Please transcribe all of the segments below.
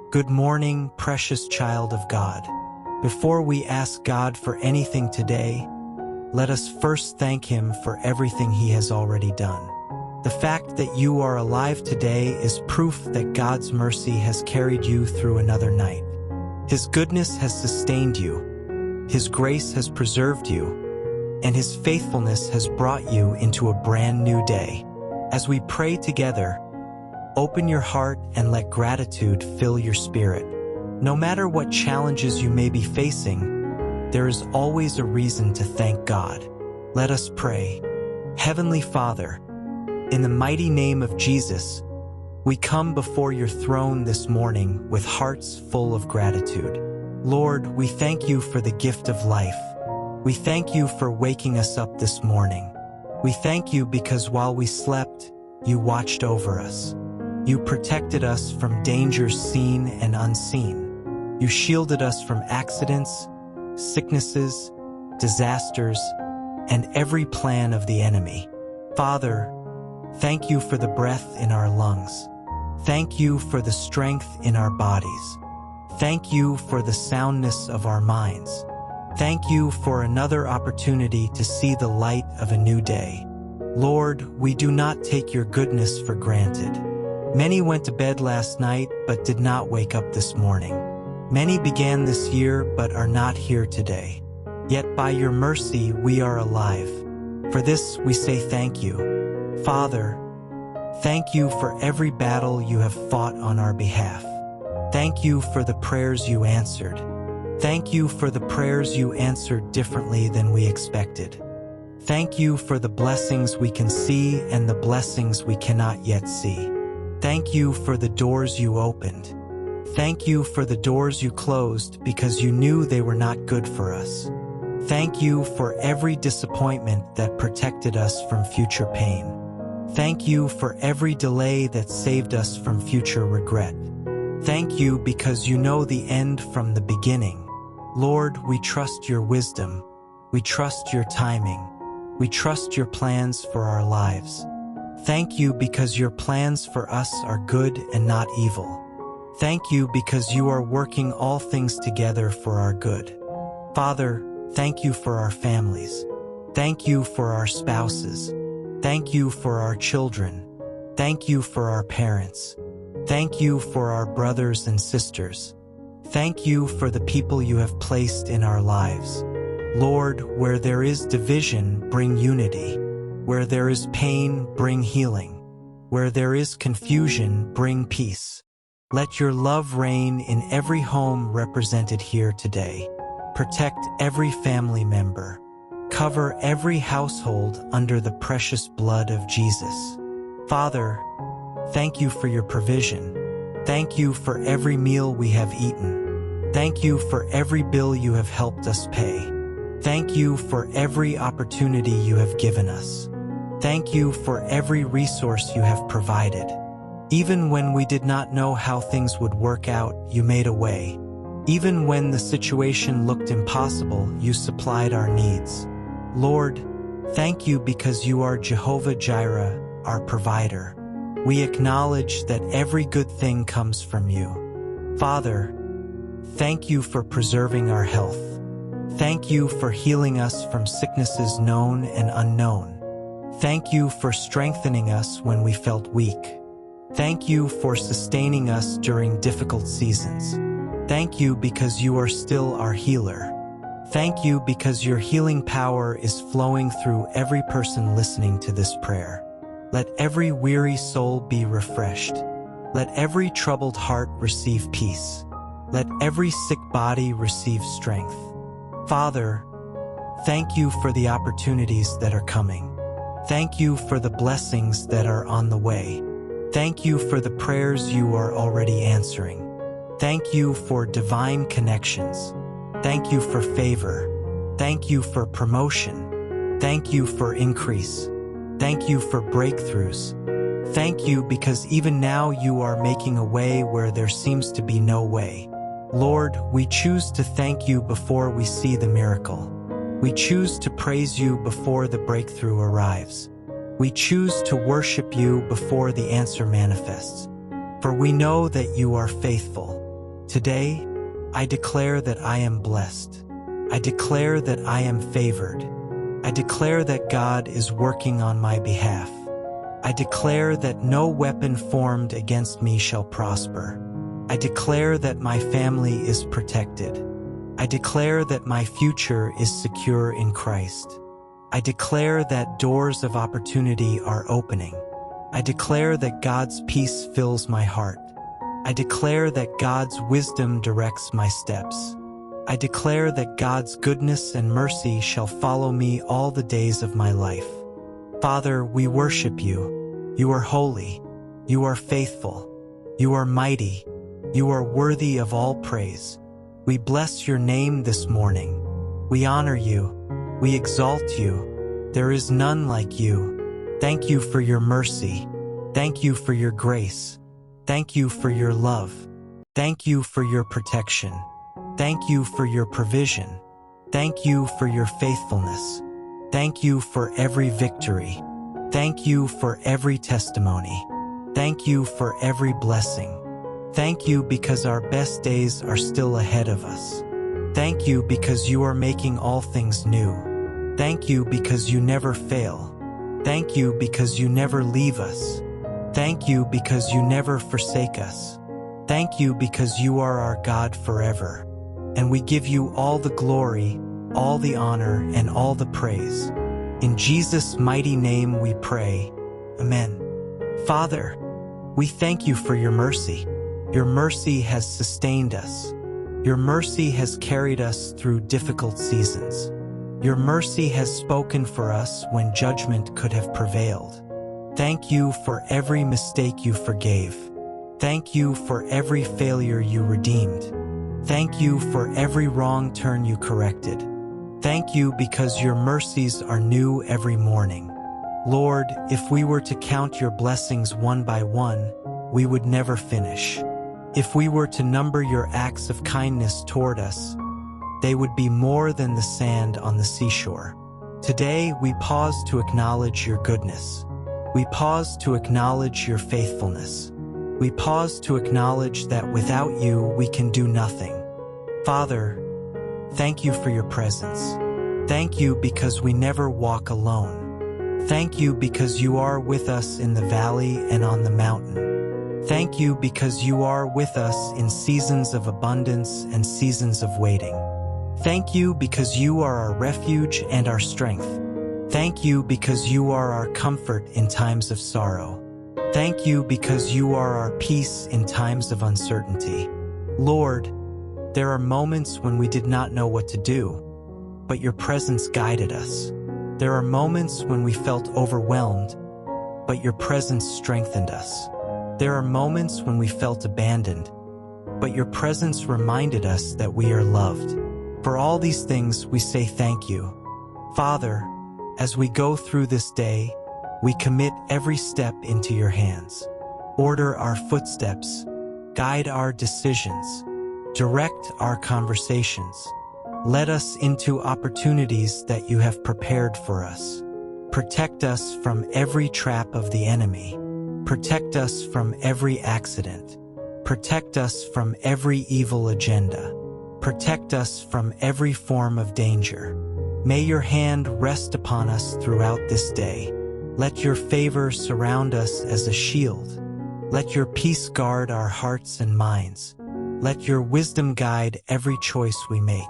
Good morning, precious child of God. Before we ask God for anything today, let us first thank Him for everything He has already done. The fact that you are alive today is proof that God's mercy has carried you through another night. His goodness has sustained you, His grace has preserved you, and His faithfulness has brought you into a brand new day. As we pray together, open your heart and let gratitude fill your spirit. No matter what challenges you may be facing, there is always a reason to thank God. Let us pray. Heavenly Father, in the mighty name of Jesus, we come before your throne this morning with hearts full of gratitude. Lord, we thank you for the gift of life. We thank you for waking us up this morning. We thank you because while we slept, you watched over us. You protected us from dangers seen and unseen. You shielded us from accidents, sicknesses, disasters, and every plan of the enemy. Father, thank you for the breath in our lungs. Thank you for the strength in our bodies. Thank you for the soundness of our minds. Thank you for another opportunity to see the light of a new day. Lord, we do not take your goodness for granted. Many went to bed last night but did not wake up this morning. Many began this year but are not here today. Yet by your mercy we are alive. For this we say thank you. Father, thank you for every battle you have fought on our behalf. Thank you for the prayers you answered. Thank you for the prayers you answered differently than we expected. Thank you for the blessings we can see and the blessings we cannot yet see. Thank you for the doors you opened. Thank you for the doors you closed because you knew they were not good for us. Thank you for every disappointment that protected us from future pain. Thank you for every delay that saved us from future regret. Thank you because you know the end from the beginning. Lord, we trust your wisdom. We trust your timing. We trust your plans for our lives. Thank you because your plans for us are good and not evil. Thank you because you are working all things together for our good. Father, thank you for our families. Thank you for our spouses. Thank you for our children. Thank you for our parents. Thank you for our brothers and sisters. Thank you for the people you have placed in our lives. Lord, where there is division, bring unity. Where there is pain, bring healing. Where there is confusion, bring peace. Let your love reign in every home represented here today. Protect every family member. Cover every household under the precious blood of Jesus. Father, thank you for your provision. Thank you for every meal we have eaten. Thank you for every bill you have helped us pay. Thank you for every opportunity you have given us. Thank you for every resource you have provided. Even when we did not know how things would work out, you made a way. Even when the situation looked impossible, you supplied our needs. Lord, thank you because you are Jehovah Jireh, our provider. We acknowledge that every good thing comes from you. Father, thank you for preserving our health. Thank you for healing us from sicknesses known and unknown. Thank you for strengthening us when we felt weak. Thank you for sustaining us during difficult seasons. Thank you because you are still our healer. Thank you because your healing power is flowing through every person listening to this prayer. Let every weary soul be refreshed. Let every troubled heart receive peace. Let every sick body receive strength. Father, thank you for the opportunities that are coming. Thank you for the blessings that are on the way. Thank you for the prayers you are already answering. Thank you for divine connections. Thank you for favor. Thank you for promotion. Thank you for increase. Thank you for breakthroughs. Thank you because even now you are making a way where there seems to be no way. Lord, we choose to thank you before we see the miracle. We choose to praise you before the breakthrough arrives. We choose to worship. worship you before the answer manifests. For we know that you are faithful. Today, I declare that I am blessed. I declare that I am favored. I declare that God is working on my behalf. I declare that no weapon formed against me shall prosper. I declare that my family is protected. I declare that my future is secure in Christ. I declare that doors of opportunity are opening. I declare that God's peace fills my heart. I declare that God's wisdom directs my steps. I declare that God's goodness and mercy shall follow me all the days of my life. Father, we worship you. You are holy. You are faithful. You are mighty. You are worthy of all praise. We bless your name this morning. We honor you. We exalt you. There is none like you. Thank you for your mercy. Thank you for your grace. Thank you for your love. Thank you for your protection. Thank you for your provision. Thank you for your faithfulness. Thank you for every victory. Thank you for every testimony. Thank you for every blessing. Thank you because our best days are still ahead of us. Thank you because you are making all things new. Thank you because you never fail. Thank you because you never leave us. Thank you because you never forsake us. Thank you because you are our God forever. And we give you all the glory, all the honor, and all the praise. In Jesus' mighty name we pray. Amen. Father, we thank you for your mercy. Your mercy has sustained us. Your mercy has carried us through difficult seasons. Your mercy has spoken for us when judgment could have prevailed. Thank you for every mistake you forgave. Thank you for every failure you redeemed. Thank you for every wrong turn you corrected. Thank you because your mercies are new every morning. Lord, if we were to count your blessings one by one, we would never finish. If we were to number your acts of kindness toward us, they would be more than the sand on the seashore. Today, we pause to acknowledge your goodness. We pause to acknowledge your faithfulness. We pause to acknowledge that without you, we can do nothing. Father, thank you for your presence. Thank you because we never walk alone. Thank you because you are with us in the valley and on the mountain. Thank you because you are with us in seasons of abundance and seasons of waiting. Thank you because you are our refuge and our strength. Thank you because you are our comfort in times of sorrow. Thank you because you are our peace in times of uncertainty. Lord, there are moments when we did not know what to do, but your presence guided us. There are moments when we felt overwhelmed, but your presence strengthened us. There are moments when we felt abandoned, but your presence reminded us that we are loved. For all these things, we say thank you. Father, as we go through this day, we commit every step into your hands. Order our footsteps, guide our decisions, direct our conversations. Let us into opportunities that you have prepared for us. Protect us from every trap of the enemy. Protect us from every accident. Protect us from every evil agenda. Protect us from every form of danger. May your hand rest upon us throughout this day. Let your favor surround us as a shield. Let your peace guard our hearts and minds. Let your wisdom guide every choice we make.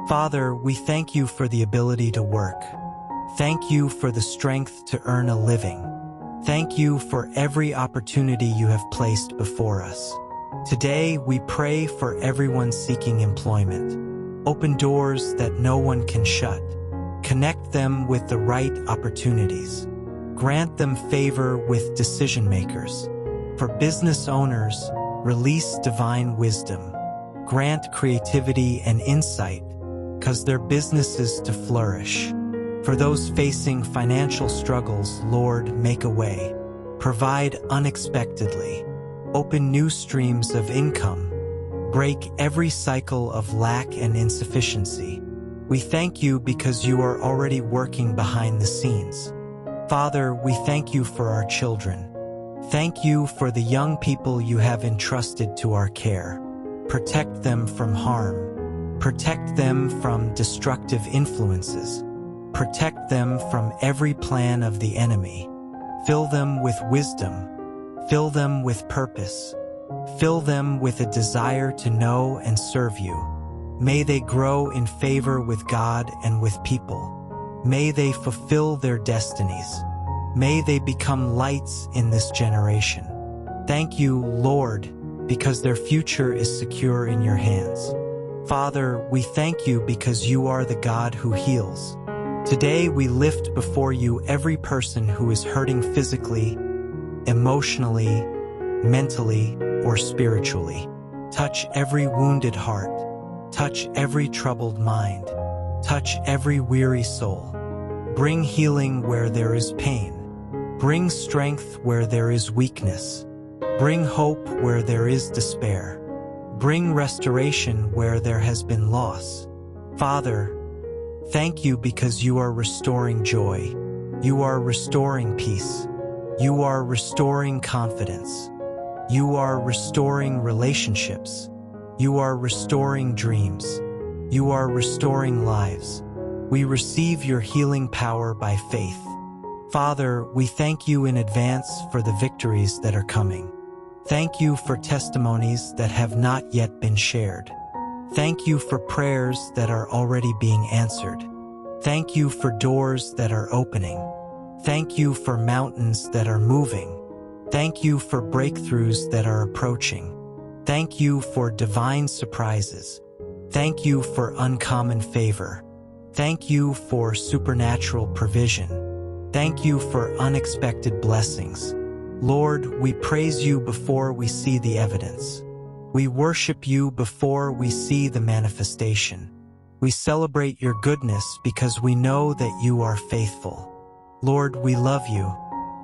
Father, we thank you for the ability to work. Thank you for the strength to earn a living. Thank you for every opportunity you have placed before us. Today, we pray for everyone seeking employment. Open doors that no one can shut. Connect them with the right opportunities. Grant them favor with decision makers. For business owners, release divine wisdom. Grant creativity and insight, cause their businesses to flourish. For those facing financial struggles, Lord, make a way. Provide unexpectedly. Open new streams of income. Break every cycle of lack and insufficiency. We thank you because you are already working behind the scenes. Father, we thank you for our children. Thank you for the young people you have entrusted to our care. protect them from harm. Protect them from destructive influences. Protect them from every plan of the enemy. Fill them with wisdom. Fill them with purpose. Fill them with a desire to know and serve you. May they grow in favor with God and with people. May they fulfill their destinies. May they become lights in this generation. Thank you, Lord, because their future is secure in your hands. Father, we thank you because you are the God who heals. Today we lift before you every person who is hurting physically, emotionally, mentally, or spiritually. Touch every wounded heart. Touch every troubled mind. Touch every weary soul. Bring healing where there is pain. Bring strength where there is weakness. Bring hope where there is despair. Bring restoration where there has been loss. Father, thank you because you are restoring joy. You are restoring peace. You are restoring confidence. You are restoring relationships. You are restoring dreams. You are restoring lives. We receive your healing power by faith. Father, we thank you in advance for the victories that are coming. Thank you for testimonies that have not yet been shared. Thank you for prayers that are already being answered. Thank you for doors that are opening. Thank you for mountains that are moving. Thank you for breakthroughs that are approaching. Thank you for divine surprises. Thank you for uncommon favor. Thank you for supernatural provision. Thank you for unexpected blessings. Lord, we praise you before we see the evidence. We worship you before we see the manifestation. We celebrate your goodness because we know that you are faithful. Lord, we love you.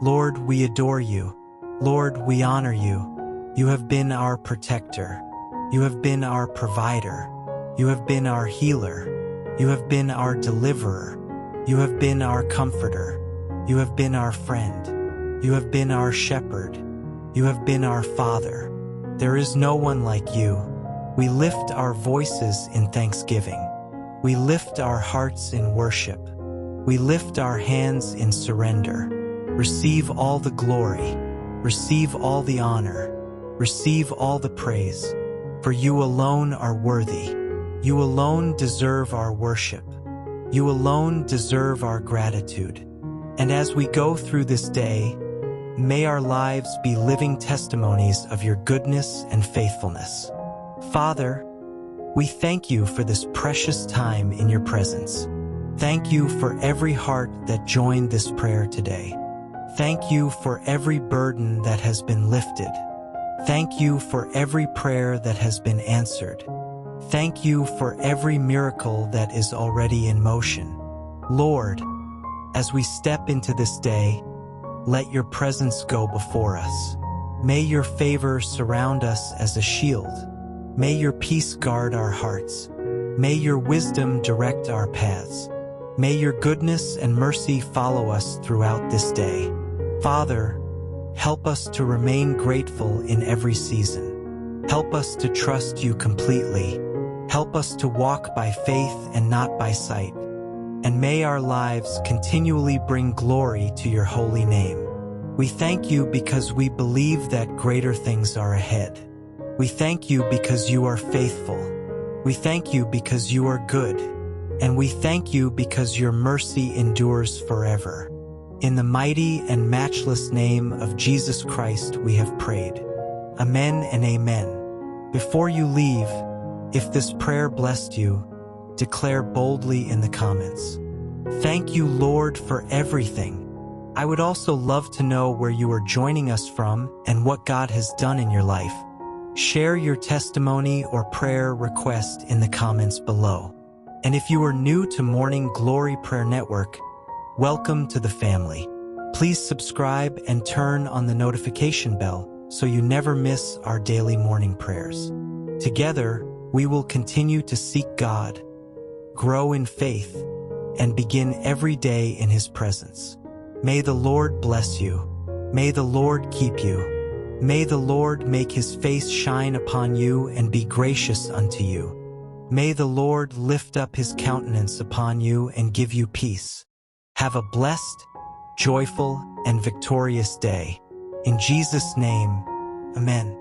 Lord, we adore you. Lord, we honor you. You have been our protector. You have been our provider. You have been our healer. You have been our deliverer. You have been our comforter. You have been our friend. You have been our shepherd. You have been our father. There is no one like you. We lift our voices in thanksgiving. We lift our hearts in worship. We lift our hands in surrender. Receive all the glory. Receive all the honor. Receive all the praise. For you alone are worthy. You alone deserve our worship. You alone deserve our gratitude. And as we go through this day, may our lives be living testimonies of your goodness and faithfulness. Father, we thank you for this precious time in your presence. Thank you for every heart that joined this prayer today. Thank you for every burden that has been lifted. Thank you for every prayer that has been answered. Thank you for every miracle that is already in motion. Lord, as we step into this day, let your presence go before us. May your favor surround us as a shield. May your peace guard our hearts. May your wisdom direct our paths. May your goodness and mercy follow us throughout this day. Father, help us to remain grateful in every season. Help us to trust you completely. Help us to walk by faith and not by sight. And may our lives continually bring glory to your holy name. We thank you because we believe that greater things are ahead. We thank you because you are faithful. We thank you because you are good. And we thank you because your mercy endures forever. In the mighty and matchless name of Jesus Christ we have prayed. Amen and amen. Before you leave, if this prayer blessed you, declare boldly in the comments, "Thank you, Lord, for everything." I would also love to know where you are joining us from and what God has done in your life. Share your testimony or prayer request in the comments below. And if you are new to Morning Glory Prayer Network, welcome to the family. Please subscribe and turn on the notification bell so you never miss our daily morning prayers. Together, we will continue to seek God, grow in faith, and begin every day in His presence. May the Lord bless you. May the Lord keep you. May the Lord make his face shine upon you and be gracious unto you. May the Lord lift up his countenance upon you and give you peace. Have a blessed, joyful, and victorious day. In Jesus' name, amen.